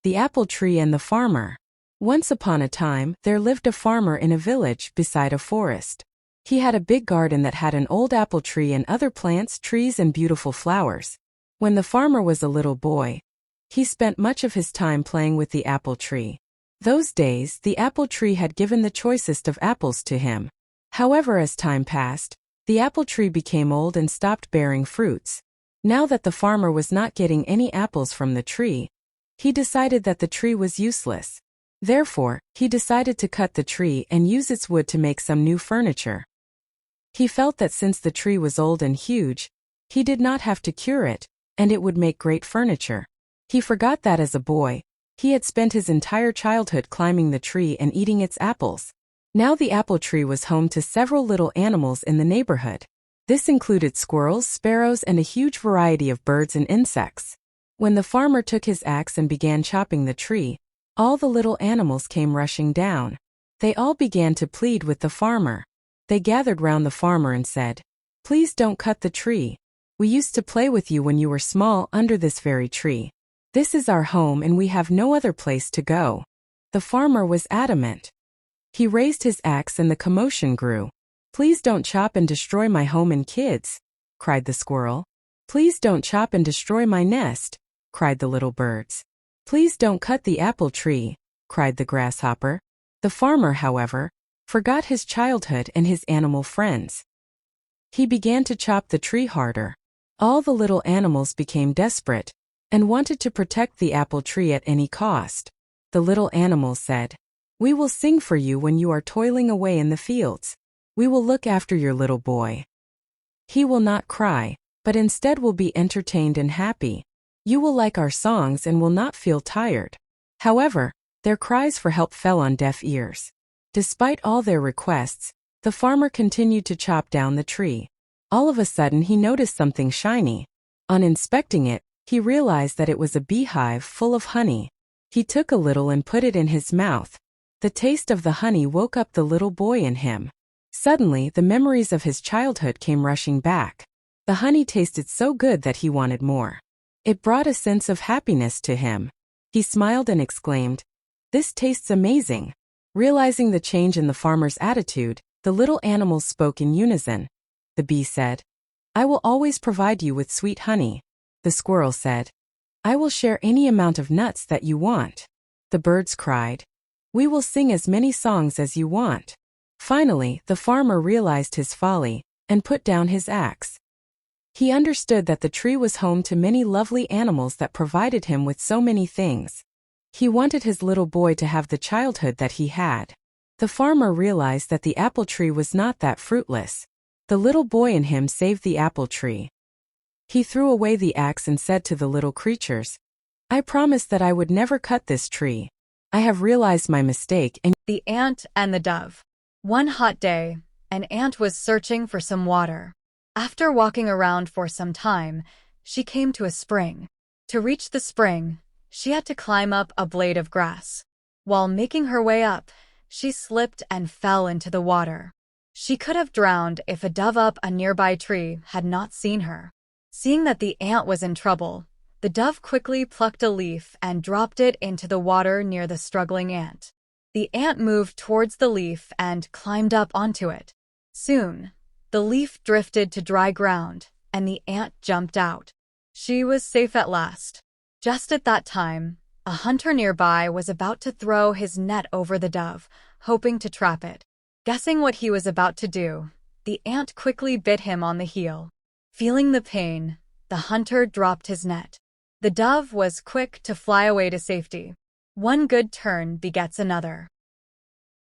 The Apple Tree and the Farmer. Once upon a time, there lived a farmer in a village beside a forest. He had a big garden that had an old apple tree and other plants, trees, and beautiful flowers. When the farmer was a little boy, he spent much of his time playing with the apple tree. Those days, the apple tree had given the choicest of apples to him. However, as time passed, the apple tree became old and stopped bearing fruits. Now that the farmer was not getting any apples from the tree, he decided that the tree was useless. Therefore, he decided to cut the tree and use its wood to make some new furniture. He felt that since the tree was old and huge, he did not have to cure it, and it would make great furniture. He forgot that as a boy, he had spent his entire childhood climbing the tree and eating its apples. Now the apple tree was home to several little animals in the neighborhood. This included squirrels, sparrows, and a huge variety of birds and insects. When the farmer took his axe and began chopping the tree, all the little animals came rushing down. They all began to plead with the farmer. They gathered round the farmer and said, "Please don't cut the tree. We used to play with you when you were small under this very tree. This is our home and we have no other place to go." The farmer was adamant. He raised his axe and the commotion grew. "Please don't chop and destroy my home and kids," cried the squirrel. "Please don't chop and destroy my nest," cried the little birds. "Please don't cut the apple tree," cried the grasshopper. The farmer, however, forgot his childhood and his animal friends. He began to chop the tree harder. All the little animals became desperate and wanted to protect the apple tree at any cost. The little animals said, "We will sing for you when you are toiling away in the fields. We will look after your little boy. He will not cry, but instead will be entertained and happy. You will like our songs and will not feel tired." However, their cries for help fell on deaf ears. Despite all their requests, the farmer continued to chop down the tree. All of a sudden he noticed something shiny. On inspecting it, he realized that it was a beehive full of honey. He took a little and put it in his mouth. The taste of the honey woke up the little boy in him. Suddenly, the memories of his childhood came rushing back. The honey tasted so good that he wanted more. It brought a sense of happiness to him. He smiled and exclaimed, "This tastes amazing." Realizing the change in the farmer's attitude, the little animals spoke in unison. The bee said, "I will always provide you with sweet honey." The squirrel said, "I will share any amount of nuts that you want." The birds cried, "We will sing as many songs as you want." Finally, the farmer realized his folly and put down his axe. He understood that the tree was home to many lovely animals that provided him with so many things. He wanted his little boy to have the childhood that he had. The farmer realized that the apple tree was not that fruitless. The little boy in him saved the apple tree. He threw away the axe and said to the little creatures, "I promised that I would never cut this tree. I have realized my mistake." And The Ant and the Dove. One hot day, an ant was searching for some water. After walking around for some time, she came to a spring. To reach the spring, she had to climb up a blade of grass. While making her way up, she slipped and fell into the water. She could have drowned if a dove up a nearby tree had not seen her. Seeing that the ant was in trouble, the dove quickly plucked a leaf and dropped it into the water near the struggling ant. The ant moved towards the leaf and climbed up onto it. Soon, the leaf drifted to dry ground, and the ant jumped out. She was safe at last. Just at that time, a hunter nearby was about to throw his net over the dove, hoping to trap it. Guessing what he was about to do, the ant quickly bit him on the heel. Feeling the pain, the hunter dropped his net. The dove was quick to fly away to safety. One good turn begets another.